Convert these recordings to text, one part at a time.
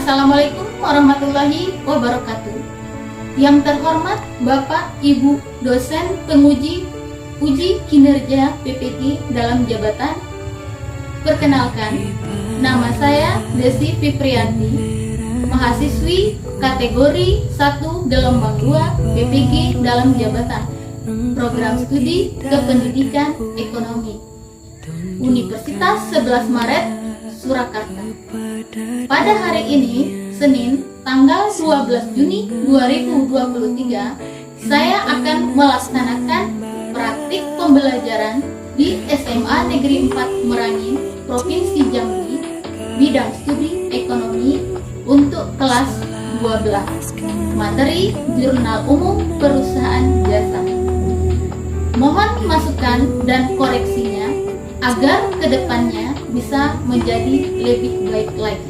Assalamualaikum warahmatullahi wabarakatuh. Yang terhormat Bapak Ibu dosen penguji uji kinerja PPG dalam jabatan. Perkenalkan, nama saya Desi Fiprianti, mahasiswi kategori 1 gelombang 2 PPG dalam jabatan, program studi kependidikan ekonomi, Universitas 11 Maret, Surakarta. Pada hari ini, Senin, tanggal 12 Juni 2023, saya akan melaksanakan praktik pembelajaran di SMA Negeri 4 Merangin, Provinsi Jambi, bidang studi ekonomi untuk kelas 12, materi Jurnal Umum Perusahaan Jasa. Mohon masukan dan koreksinya agar kedepannya bisa menjadi lebih baik lagi.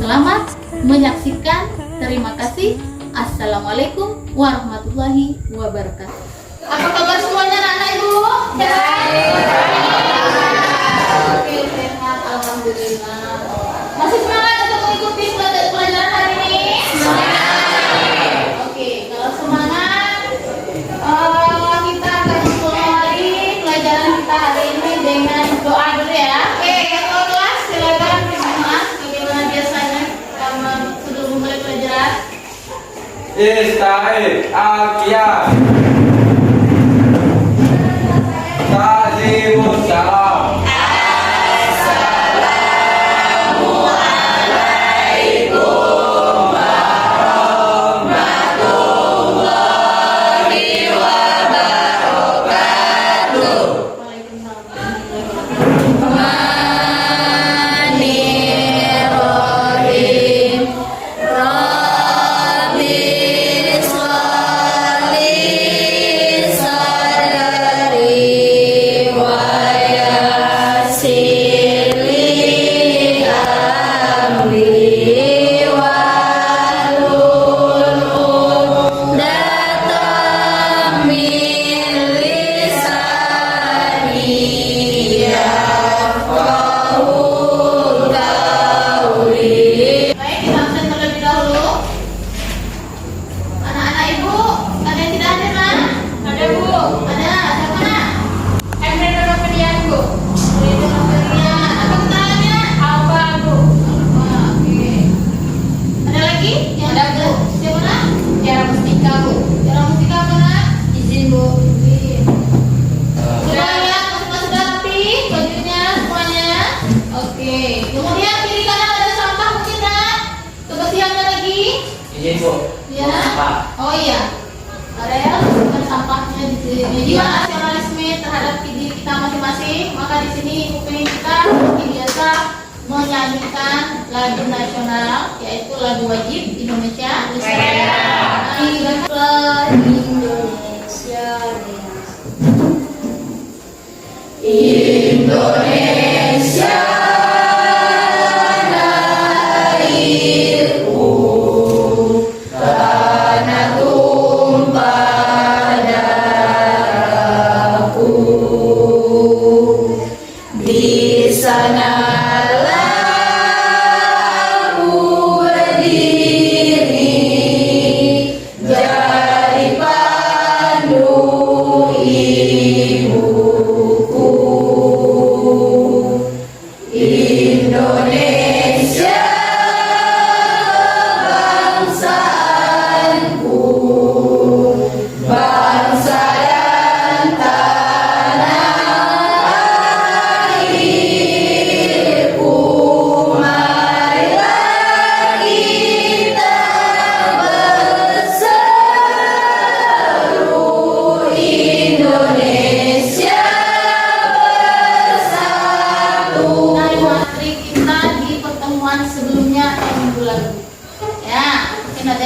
Selamat menyaksikan. Terima kasih. Assalamualaikum warahmatullahi wabarakatuh. Apa kabar semuanya anak-anak ibu? Oke, sehat, alhamdulillah. Masih semangat untuk mengikuti pelajaran hari ini? Oke, kalau semangat, kita akan mulai pelajaran kita hari ini dengan doa dulu ya. Oke, ketua kelas silakan berdoa bagaimana biasanya kalau sebelum mulai pelajaran. Istaid Akia Ta'zimus salam. Oh iya, Ariel bukan sampahnya di sini. Gimana nasionalisme terhadap diri kita masing-masing? Maka di sini UPN kita seperti biasa menyanyikan lagu nasional, yaitu lagu wajib Indonesia. Indonesia.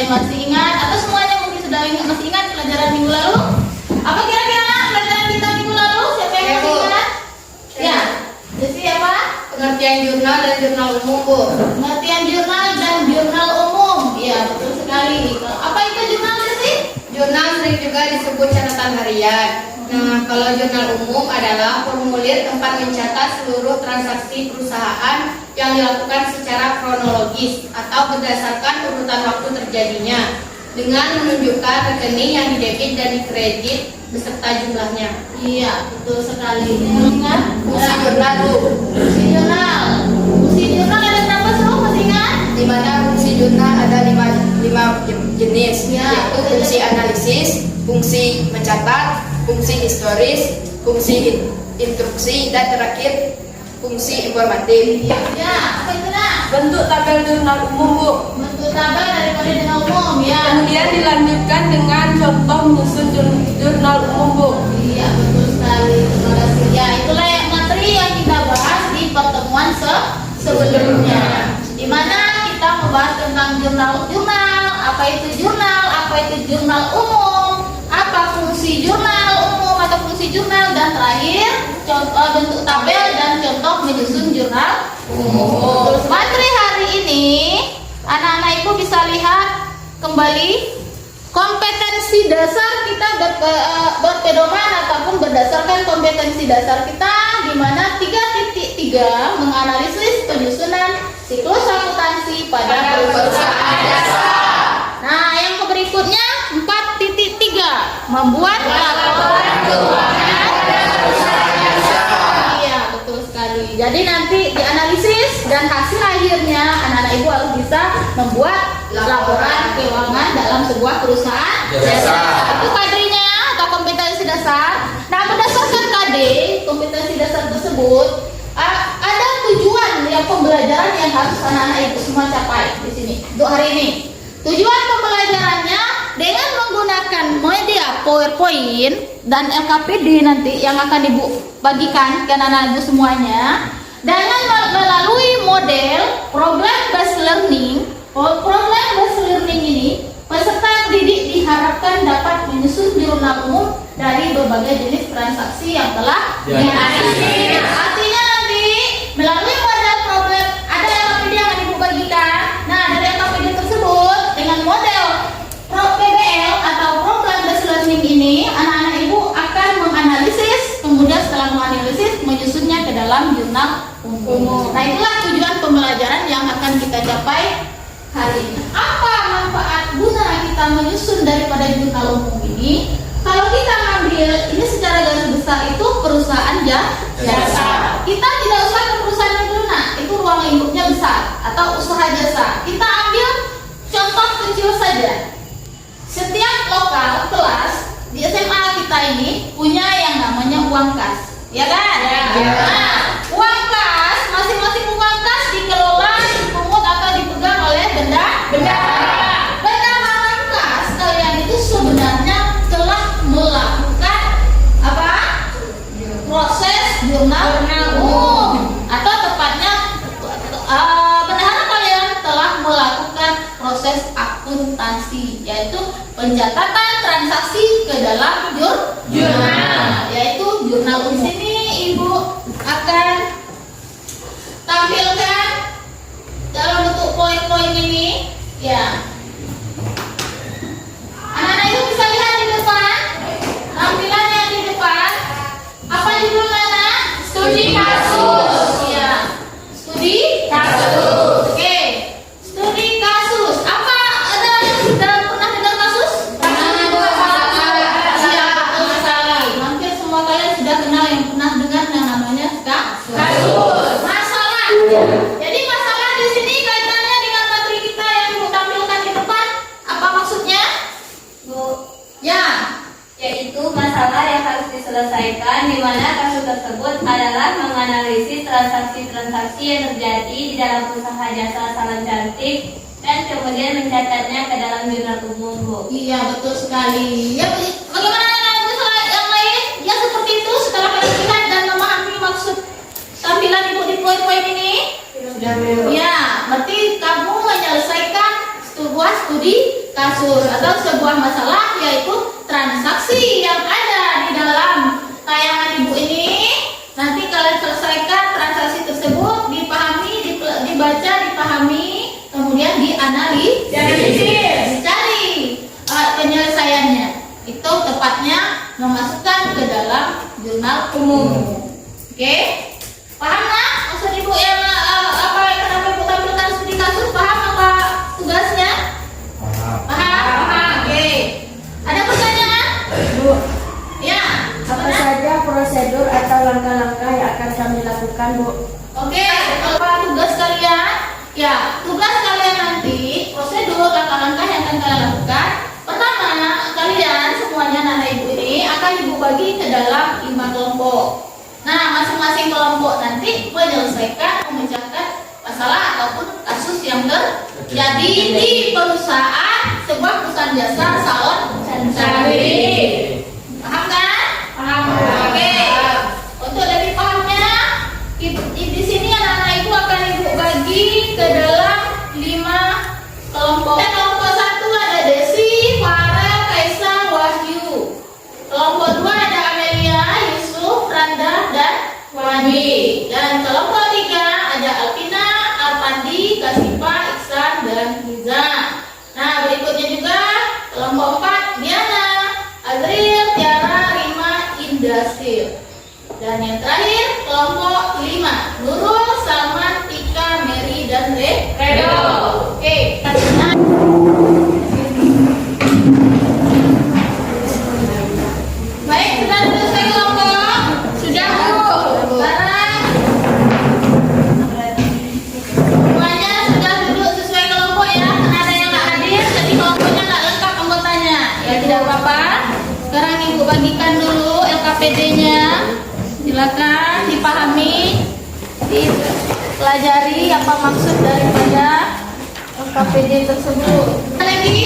Masih ingat atau semuanya mungkin sudah masih ingat pelajaran minggu lalu? Apa kira-kira pelajaran kita minggu lalu? Siapa yang masih ingat? Ya, jadi apa? Pengertian jurnal dan jurnal umum, Bu. Pengertian jurnal dan jurnal umum. Ya, betul sekali. Apa itu jurnal sih? Jurnal sering juga disebut catatan harian. Nah, kalau jurnal umum adalah formulir tempat mencatat seluruh transaksi perusahaan yang dilakukan secara kronologis atau berdasarkan urutan waktu terjadinya dengan menunjukkan rekening yang didebit dan dikredit beserta jumlahnya. Iya, betul sekali. Ingat? Fungsi jurnal Bu. Fungsi jurnal. Fungsi jurnal ada berapa sih? Masih ingat? Di mana fungsi jurnal ada lima jenis, Ya, yaitu fungsi analisis, fungsi mencatat, fungsi historis, fungsi instruksi, dan terakhir fungsi informatif. Ya, apa itu nak? Bentuk tabel jurnal umum, Bu. Bentuk tabel daripada jurnal umum ya. Kemudian dilanjutkan dengan contoh menyusun jurnal umum, Bu. Iya, betul sekali. Terima kasih. Ya, itulah yang materi yang kita bahas di pertemuan sebelumnya. Di mana kita membahas tentang jurnal, apa itu jurnal umum, apa fungsi jurnal umum atau fungsi jurnal, dan terakhir contoh bentuk tabel dan contoh menyusun jurnal umum. Terus materi hari ini anak-anak ibu bisa lihat kembali kompetensi dasar kita berpedoman ataupun berdasarkan kompetensi dasar kita, di mana 3.3 menganalisis penyusunan siklus akuntansi pada perusahaan jasa. Nah, yang berikutnya 4.3 membuat laporan keuangan pada perusahaan jasa. Iya, betul sekali. Jadi nanti dianalisis dan hasil akhirnya anak-anak ibu harus bisa membuat laporan keuangan dalam sebuah perusahaan jasa. Itu KD-nya atau kompetensi dasar. Nah, berdasarkan KD, kompetensi dasar tersebut ada tujuan yang pembelajaran yang harus anak-anak ibu semua capai di sini untuk hari ini. Tujuan pembelajarannya dengan menggunakan media PowerPoint dan LKPD nanti yang akan ibu bagikan ke anak-anak ibu semuanya, dengan melalui model problem based learning. Problem based learning ini peserta didik diharapkan dapat menyusun jurnal umum dari berbagai jenis transaksi yang telah dianalisis. Artinya nanti melalui model problem ada LKPD yang akan ibu bagikan. Nah, dari LKPD tersebut dengan model PBL atau problem based learning ini, anak-anak ibu akan menganalisis, kemudian setelah menganalisis menyusunnya ke dalam jurnal umum. Nah, itulah tujuan pembelajaran yang akan kita capai hari ini. Apa manfaat guna kita menyusun daripada jurnal umum ini? Kalau kita ambil ini secara garis besar itu perusahaan jasa. Kita tidak usah ke perusahaan yang dulu, nah, itu ruang lingkupnya besar atau usaha jasa. Kita ambil contoh kecil saja. Setiap lokal kelas di SMA kita ini punya yang namanya uang kas, ya kan? Ya. Nah, uang kas, masing-masing uang kas dikelola, dipungut atau dipegang oleh bendahara. Bendahara kas kalian itu sebenarnya telah melakukan apa? Proses jurnal umum, atau tepatnya bendahara kalian telah melakukan proses akuntansi, yaitu pencatatan transaksi ke dalam jurnal, yaitu jurnal umum. Di sini ibu akan tampilkan dalam bentuk poin-poin ini, ya. Anak-anak ibu bisa lihat di depan, tampilan yang di depan. Apa judulnya, Nak? Studi kasus. Ya, studi kasus. Oke, studi kasus. Apa ada yang sudah pernah dengar kasus? Siap, betul sekali. Hampir semua kalian sudah kenal yang pernah dengar yang namanya kasus. Masalah. Jadi masalah di sini kaitannya dengan materi kita yang Ibu tampilkan di depan. Apa maksudnya? Bu, Ya. yaitu masalah yang harus diselesaikan, di mana kasus tersebut adalah menganalisis transaksi-transaksi yang terjadi di dalam usaha jasa salon cantik dan kemudian mencatatnya ke dalam jurnal umum, Bu. Iya, betul sekali. Ya, bagaimana anak-anak yang lain? Ya, seperti itu setelah kalian lihat dan memahami maksud tampilan Ibu di poin-poin ini. Ya, berarti kamu menyelesaikan sebuah studi kasus atau sebuah masalah, yaitu transaksi yang ada di dalam tayangan Ibu ini. Nanti kalian selesaikan transaksi tersebut, dipahami, dibaca, dipahami, kemudian dianalisis, dicari penyelesaiannya. Itu tepatnya memasukkan ke dalam jurnal umum. Oke, paham nak? Maksud ibu yang apa kenapa ibu tampilkan studi kasus? Paham apa tugasnya? Paham. Oke. Ada pertanyaan? Bu, Ya. apa saja prosedur atau langkah-langkah yang akan kami lakukan, Bu? Oke, apa tugas kalian? Ya, tugas kalian nanti prosedur langkah-langkah yang akan kalian lakukan. Pertama, kalian semuanya anak ibu ini akan ibu bagi ke dalam 5 kelompok. Nah, masing-masing kelompok nanti menyelesaikan memecahkan masalah ataupun kasus yang terjadi di perusahaan sebuah perusahaan jasa salon cantik. Paham kan? Paham. Oke. Untuk lebih pahamnya, di sini anak-anak ibu akan ibu bagi ke dalam 5 kelompok. Kelompok 1 ada Desi, Farel, Kaisa, Wahyu. Kelompok 2 ada Amelia, Yusuf, Randa, dan Wadi. Dan kelompok 3 ada Alvina, Arpandi, Kasifa, Iksan, dan Hiza. Nah, berikutnya juga kelompok 4 Diana, Azril, Tiara, Rima, Indasir. Dan yang terakhir kelompok 5 Nurul, Salman, Tika, Mary, dan Redo. Oke, katanya. Baik, sudah selesai kelompok? Sudah, Bu? Sekarang semuanya sudah duduk sesuai kelompok ya. Karena ada yang nggak hadir, jadi kelompoknya nggak lengkap anggotanya. Ya tidak apa-apa. Sekarang ibu bagikan dulu LKPD-nya. Silakan dipahami, dipelajari apa maksud daripada LKPD tersebut. Lagi,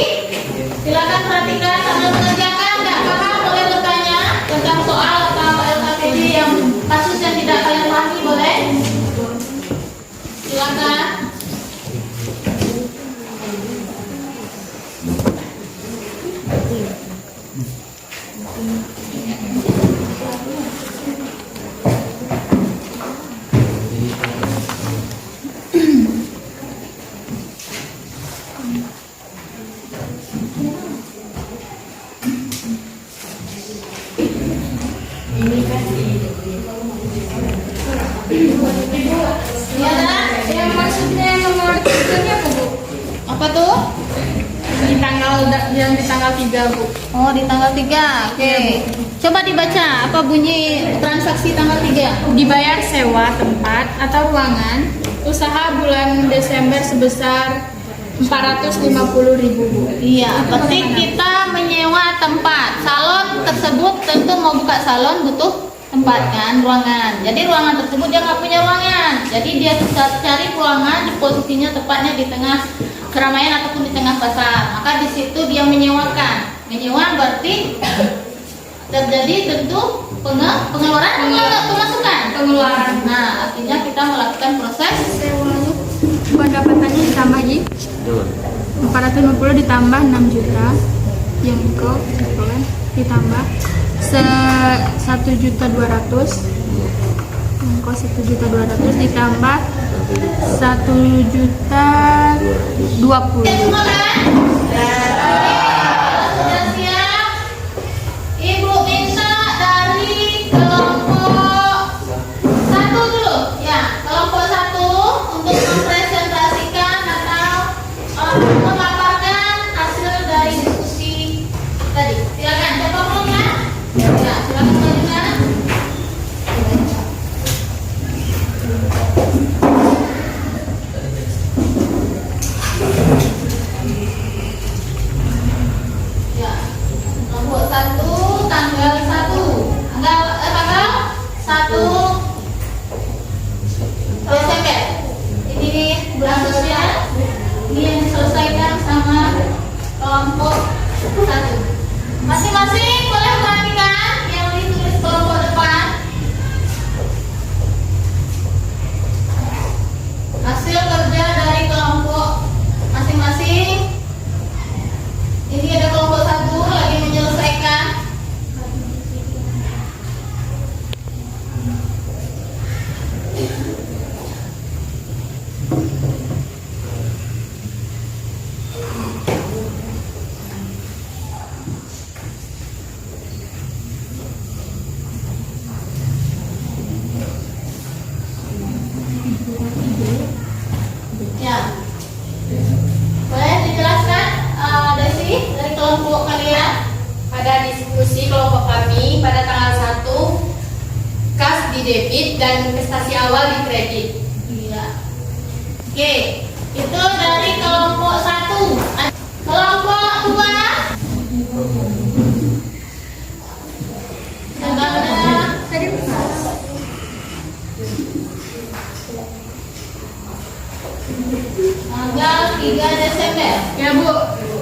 silakan perhatikan sambil mengerjakan. Nggak paham boleh bertanya tentang soal atau LKPD yang kasus yang tidak kalian pahami boleh. Silakan. Ya, Yang maksudnya nomor 3-nya apa, Bu? apa tuh? Di tanggal 3, Bu. Oh, di tanggal 3. Oke. Coba dibaca apa bunyi transaksi tanggal 3? Dibayar sewa tempat atau ruangan usaha bulan Desember sebesar 450.000, Bu. Iya, berarti kita menyewa tempat. Salon tersebut tentu mau buka salon butuh tempat kan, ruangan. Jadi ruangan tersebut dia nggak punya ruangan. Jadi dia cari ruangan di posisinya tepatnya di tengah keramaian ataupun di tengah pasar. Maka di situ dia menyewakan. Menyewa berarti terjadi tentu pengeluaran pemasukan. Pengeluaran. Nah, artinya kita melakukan proses Pendapatannya ditambah Ji. 450 ditambah 6 juta yang iko kan ditambah 1.200.000 ongkos 1.200.000 ditambah 1.020.000. semua kan? Sudah siap? Ibu minta dari kelompok 1 dulu. Ya, kelompok 1 untuk mempresentasikan atau memaparkan hasil dari diskusi tadi. Silakan, coba mulai ya. Ya, silakan melanjutkan. Ya, kelompok 1 tanggal 1 tanggal 1 Desember. Ini bulan sosial. Ini yang diselesaikan sama kelompok 1. Masing-masing boleh perhatikan yang ditulis kelompok depan. Hasil kerja dari kelompok masing-masing. Ini ada kelompok 1 lagi menyelesaikan. debit dan investasi awal di kredit. Iya. Oke, itu dari kelompok 1. Kelompok 2. Tanggal 3 Desember. Ya Bu,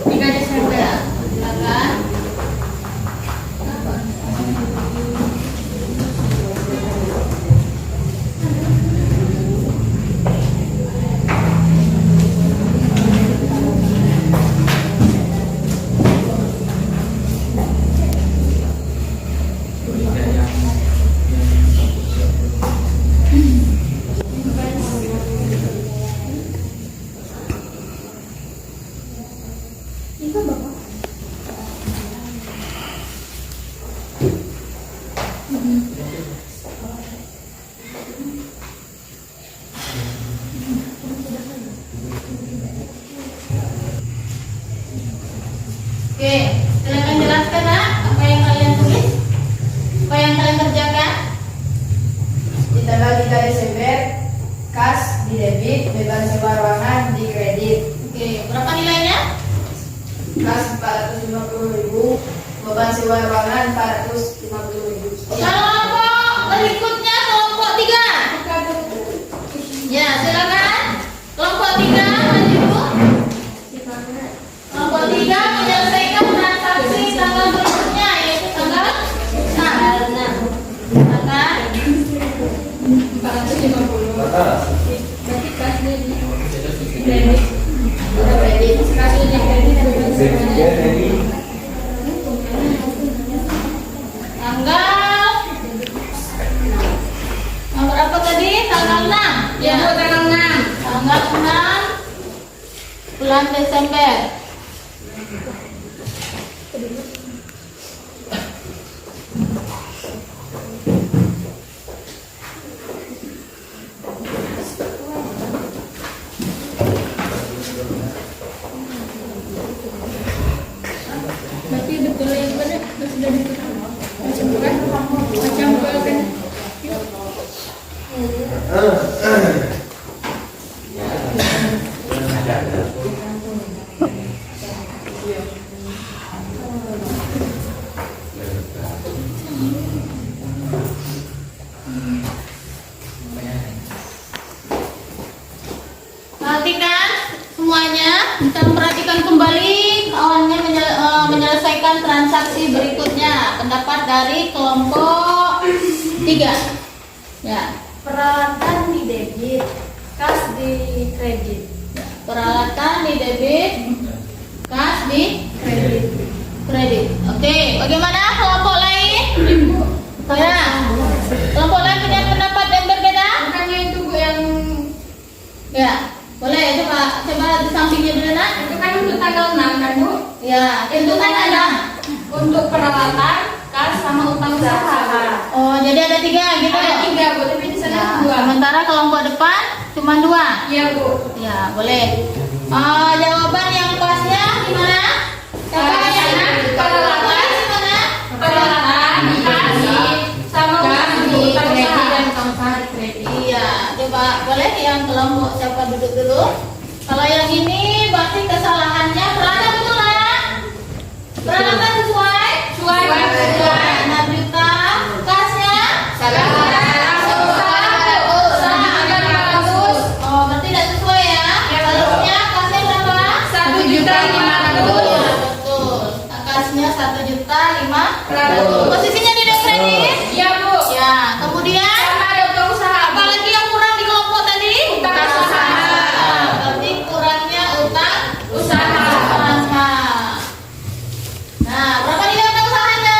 3 Desember. Ya, silakan. Oke, silakan jelaskan nak apa yang kalian tulis, apa yang kalian kerjakan. Di tanggal 3 Desember, kas di debit, beban sewa ruangan di kredit. Oke, berapa nilainya? Kas 450.000, beban sewa ruangan 450.000. Kelompok berikutnya kelompok 3. Ya, silakan. Kelompok 3 maju. Kelompok 3 menyelesaikan transaksi tanggal berikutnya yaitu tanggal 6. Silakan. 450. Berarti kasnya di kredit. Kredit. Kasnya di kredit. Tanggal nomor apa tadi? Tanggal 6. Ya Bu, tanggal 6. Tanggal 6 bulan Desember. Berarti betul yang benar sudah ditutup. Macam bukan? Macam bukan? Perhatikan semuanya, kita perhatikan kembali kawannya menyelesaikan transaksi berikutnya. Pendapat dari kelompok 3. Ya, Peralatan di debit, kas di kredit. peralatan di debit, kas di kredit. Oke, bagaimana kelompok lain? Ya, kelompok lain punya pendapat yang berbeda? Bukannya itu Bu yang Ya, boleh coba di sampingnya dulu nak. itu kan untuk tanggal 6 kan Bu? Ya, itu kan ada. Untuk peralatan, kas sama utang usaha. Oh, jadi ada 3 gitu. Ada 3 Bu, tapi di sana Ya, 2. sementara kelompok depan cuma 2. Iya Bu. Ya, boleh. Jawaban yang pasnya gimana? Siapa yang peralatan gimana? Peralatan, kas, sama utang usaha. Iya, coba boleh yang kelompok siapa duduk dulu? Kalau yang ini berarti kesalahannya peralatan betul lah. Peralatan sesuai? Sesuai. 6 juta. Kasnya? Salah. Oh, berarti tidak sesuai ya? Seharusnya kasnya berapa? 1.500.000. Ya, betul. Kasnya 1.500.000. Posisinya di kredit? Iya Bu. Ya, kemudian Sama ada utang usaha. apalagi yang kurang di kelompok tadi? Utang usaha. Berarti kurangnya utang Usaha. Nah, berapa nilai utang usahanya?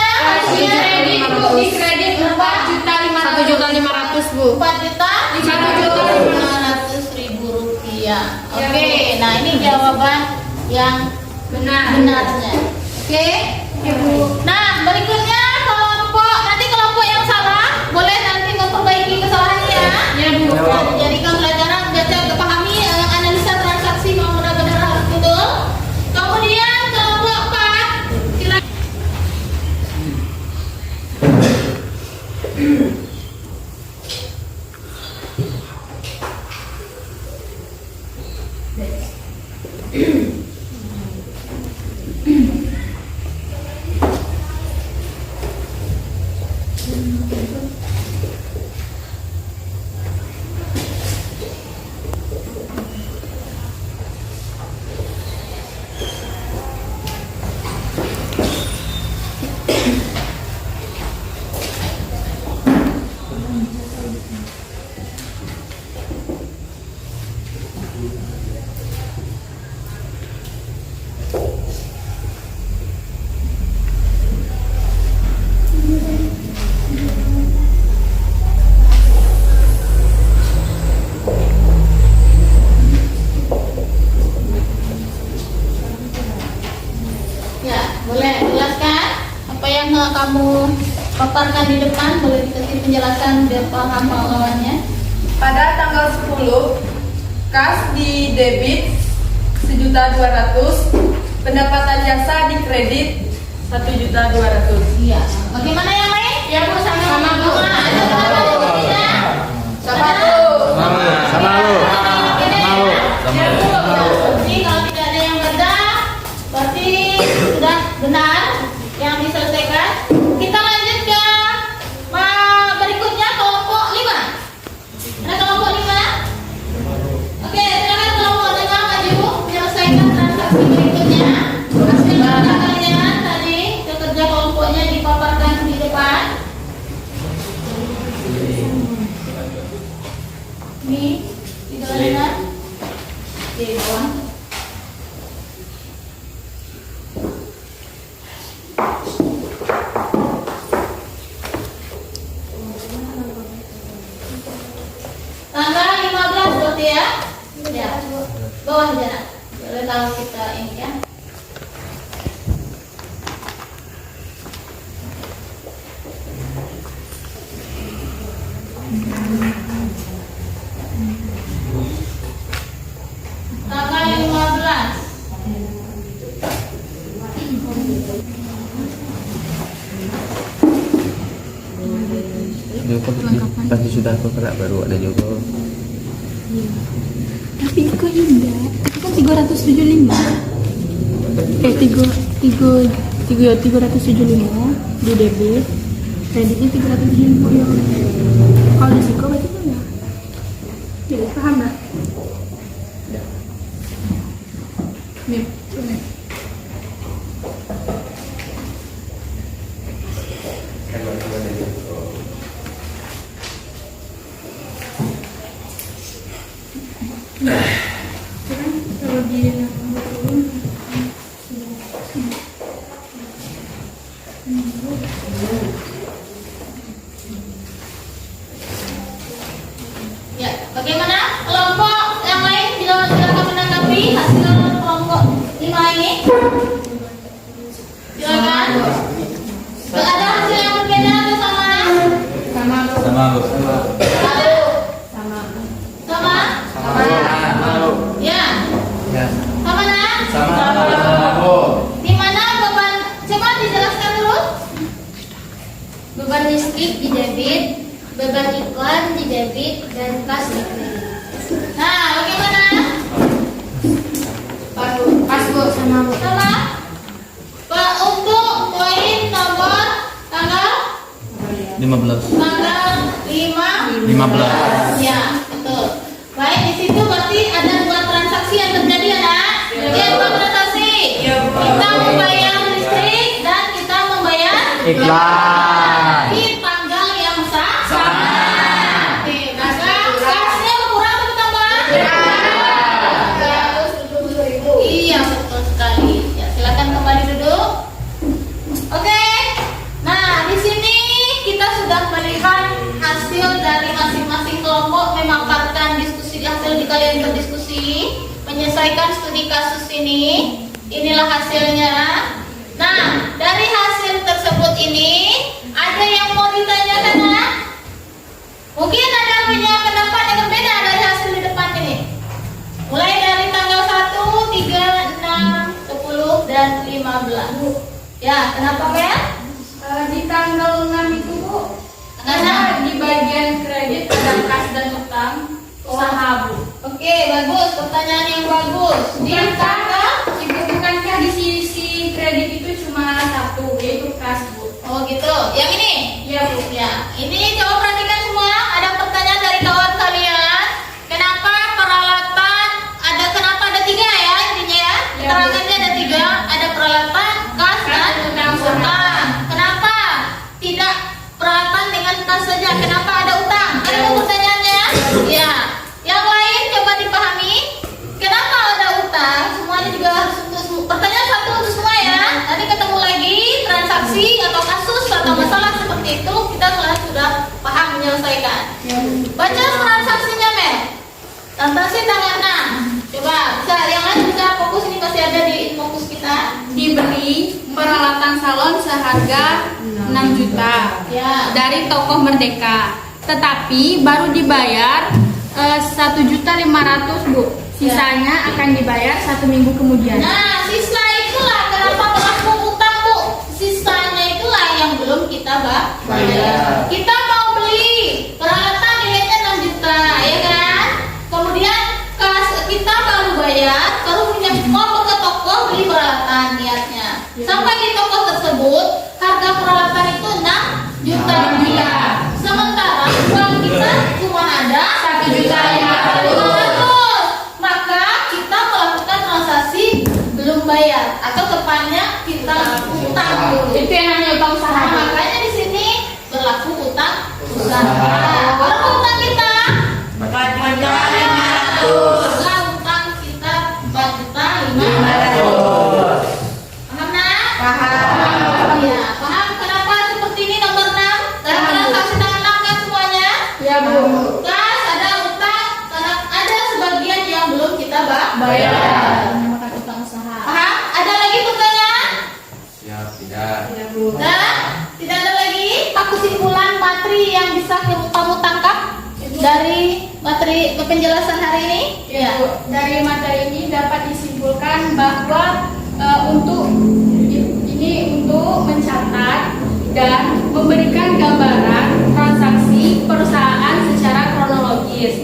Di kredit Bu, di kredit 4.500.000 Bu. 4.500.000 rupiah. Oke, nah ini jawaban yang benarnya. Oke. Nah, berikutnya nanti kelompok yang salah boleh nanti memperbaiki kesalahannya ya. Ya Bu. Nah, dijadikan pelajaran biar saya pahami analisa transaksi yang benar-benar harus betul. Kemudian kelompok 4 silakan. dipaparkan di depan, boleh dikasih penjelasan biar paham lawannya. Pada tanggal 10, kas di debit 1.200.000, pendapatan jasa di kredit 1.200.000. Iya. Bagaimana yang lain? Ya Bu, sama Bu. Ada berapa buktinya? Sama Bu. Sama lu. Ya Bu. Berarti kalau tidak ada yang beda, berarti sudah benar yang diselesaikan. Kita lanjut ke berikutnya kelompok 5. Ada kelompok 5? Oke, silakan kelompok 5 maju menyelesaikan transaksi berikutnya. Hasil kerja kalian tadi, kerja kelompoknya dipaparkan di depan. Ini tidak benar. Oke, bawah. Tanggal 15 berarti ya? Ya. Bawah jarak. Boleh tahu kita ini ya. Tanggal 15. Pasti sudah kerak baru ada juga. Tapi kok indah, itu kan 375. 375 di debit, kreditnya 350. Kalau di Siko berarti kan ya? Ya, paham lah. Nih. Kalau di Ya, bagaimana kelompok yang lain silakan menanggapi hasil kelompok 5 ini. Silakan. Ada hasil yang berbeda atau sama? Sama Bu. Sama lu. Sama? Ya. Sama nak? Di mana beban? Coba dijelaskan dulu. Beban listrik di debit, beban iklan di debit, dan kas di kredit. Nah, bagaimana? Pas Bu, sama Bu. Sama? Pak, untuk poin nomor tanggal 15. tanggal 15. Ya, betul. Baik, di situ berarti ada 2 transaksi yang terjadi ya, Nak? Ya, 2 transaksi. Kita membayar listrik dan kita membayar Iklan. di tanggal yang sama. Oke, maka kasnya berkurang atau bertambah? Iya, betul sekali. Ya, silakan kembali duduk. Oke. Nah, di sini kita sudah melihat hasil dari masing-masing kelompok memaparkan diskusi hasil di kalian berdiskusi, menyelesaikan studi kasus ini. Inilah hasilnya. Nah, dari hasil tersebut ini ada yang mau ditanyakan, Nak? Mungkin ada punya pendapat yang berbeda dari hasil di depan ini. Mulai dari tanggal 1, 3, 6, 10, dan 15. Ya, kenapa, Mel? Di tanggal 6 itu Bu, Karena di bagian kredit ada kas dan utang usaha Bu. Oke, bagus. Pertanyaan yang bagus. Di tanggal Ibu, bukankah di sisi kredit itu cuma satu, yaitu kas Bu? Oh gitu. Yang ini? Iya Bu. Ya, ini coba perhatikan semua. Ada pertanyaan dari kawan kalian. Kenapa ada 3 ya intinya ya? Ya, Keterangannya ada 3. Ada peralatan, kas, dan utang. Kenapa tidak peralatan dengan kas saja? Kenapa ada utang? Ada pertanyaannya? Ya. Yang lain coba dipahami. Kenapa ada utang? Semuanya juga harus untuk pertanyaan satu untuk semua ya. Nanti ketemu lagi transaksi atau kasus atau masalah seperti itu kita sudah paham menyelesaikan. Baca transaksinya, Mel. Transaksi tanggal 6. Coba bisa yang lain bisa fokus, ini masih ada di fokus kita. Diberi peralatan salon seharga 6 juta Ya. dari tokoh Merdeka. Tetapi baru dibayar 1.500.000 Bu. Sisanya akan dibayar 1 minggu kemudian. Nah, sisa itulah kenapa pelaku utang Bu. Sisanya itulah yang belum kita bayar. Kita mau beli peralatan nilainya 6 juta, ya kan? Kemudian kita baru bayar, baru punya mau ke toko beli peralatan niatnya. Sampai di toko tersebut harga peralatan itu 6 juta rupiah. Sementara uang kita cuma ada 1.500.000. Maka kita melakukan transaksi belum bayar atau tepatnya kita utang dulu. Itu yang namanya utang usaha. Nah, makanya di sini berlaku utang usaha. Berapa utang kita? 4.500.000. Utang kita 4.500.000. Paham nak? Paham. Ya, paham kenapa seperti ini nomor 6? Dalam transaksi tanggal 6 kan semuanya? Ya Bu. Kas ada utang, karena ada sebagian yang belum kita Bayar. Dinamakan utang usaha. Paham? Ada lagi pertanyaan? Siap, tidak. Nah, tidak ada lagi. Kesimpulan materi yang bisa kamu tangkap dari materi penjelasan hari ini? Ya, Bu. Dari materi ini dapat disimpulkan bahwa untuk mencatat dan memberikan gambaran transaksi perusahaan secara kronologis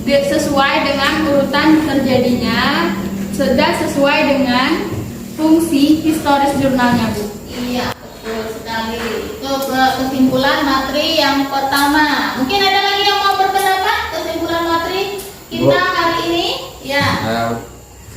sesuai dengan urutan terjadinya dan sesuai dengan fungsi historis jurnalnya Bu. Iya, betul sekali. Itu kesimpulan materi yang pertama. Mungkin ada lagi yang mau berpendapat kesimpulan materi kita hari ini? Ya.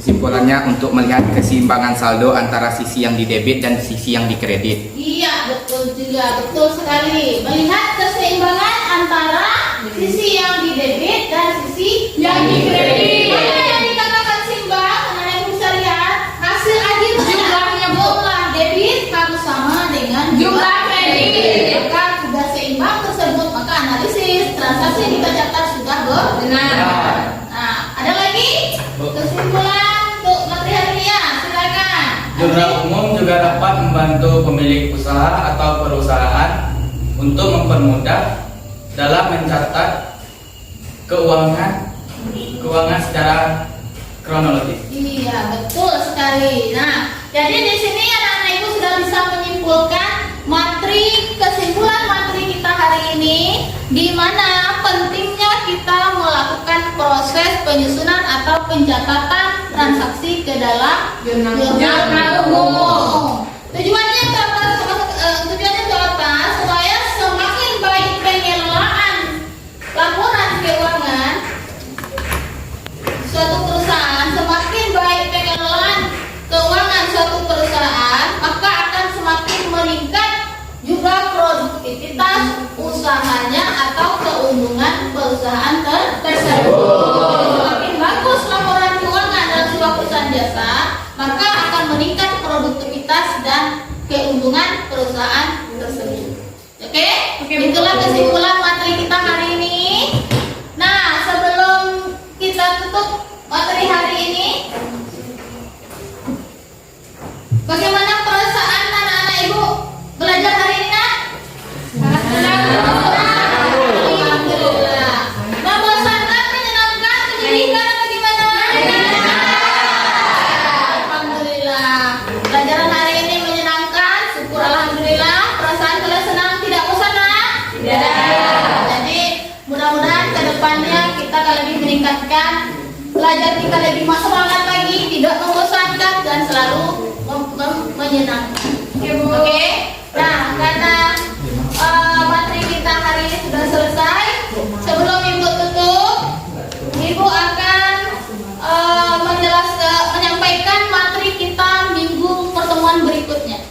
Kesimpulannya untuk melihat keseimbangan saldo antara sisi yang didebit dan sisi yang dikredit. Iya, betul juga, betul sekali. Melihat keseimbangan antara sisi yang didebit dan sisi Yang dikredit. Mana yang dikatakan seimbang? Karena yang bisa lihat hasil akhirnya Jumlahnya, Bu. jumlah debit harus sama dengan Jumlah kredit. Maka sudah seimbang tersebut, maka analisis transaksi yang kita catat sudah benar. Nah, ada lagi kesimpulan untuk materi hari ini ya, silakan. Jurnal umum juga dapat membantu pemilik usaha atau perusahaan untuk mempermudah dalam mencatat keuangan secara kronologis. Iya, betul sekali. Nah, jadi di sini anak-anak ibu sudah bisa menyimpulkan kesimpulan materi kita hari ini, di mana pentingnya kita melakukan proses penyusunan atau pencatatan transaksi ke dalam jurnal umum. Tujuannya apa? Supaya semakin baik pengelolaan laporan keuangan suatu perusahaan, semakin baik pengelolaan keuangan suatu perusahaan, maka akan semakin meningkat juga produktivitas usahanya atau keuntungan perusahaan tersebut. Semakin bagus laporan keuangan dalam sebuah perusahaan jasa, maka akan meningkat produktivitas dan keuntungan perusahaan tersebut. Oke? Itulah kesimpulan materi kita hari ini. Nah, sebelum kita tutup materi hari ini, bagaimana perasaan anak-anak ibu belajar hari ini? Nak? Alhamdulillah. Membosankan, menyenangkan, menyedihkan atau gimana? Alhamdulillah. Pelajaran hari ini menyenangkan, syukur alhamdulillah. Perasaan kalian senang, tidak bosan nak? Tidak. Jadi mudah-mudahan kedepannya kita lebih meningkatkan belajar, kita lebih semangat lagi, tidak membosankan dan selalu menyenangkan. Oke. Nah, karena materi kita hari ini sudah selesai, sebelum ibu tutup, ibu akan menyampaikan materi kita minggu pertemuan berikutnya.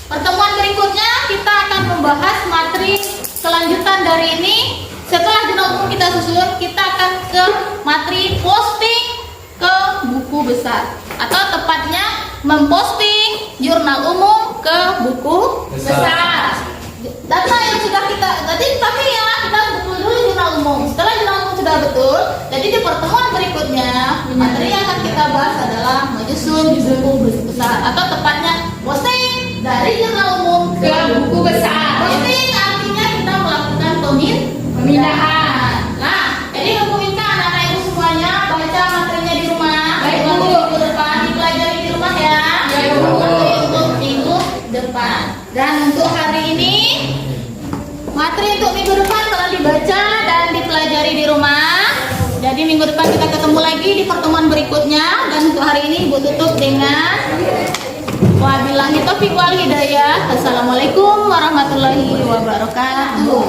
Pertemuan berikutnya kita akan membahas materi kelanjutan dari ini. Setelah jurnal umum kita susun, kita akan ke materi posting ke buku besar, atau tepatnya memposting jurnal umum ke buku besar. Data yang sudah kita tapi ya kita betul dulu jurnal umum. Setelah jurnal umum sudah betul, jadi di pertemuan berikutnya materi yang akan kita bahas adalah menyusun buku besar, atau tepatnya posting dari jurnal umum ke buku besar. Dan untuk hari ini materi untuk minggu depan telah dibaca dan dipelajari di rumah. Jadi minggu depan kita ketemu lagi di pertemuan berikutnya. Dan untuk hari ini Ibu tutup dengan wabillahi taufiq wal hidayah. Assalamualaikum warahmatullahi wabarakatuh.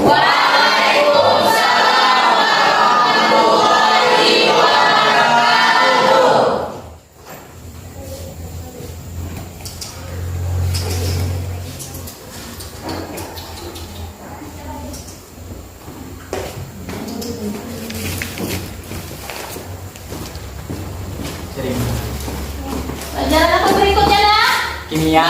Pelajaran apa berikutnya, Nak? Kimia.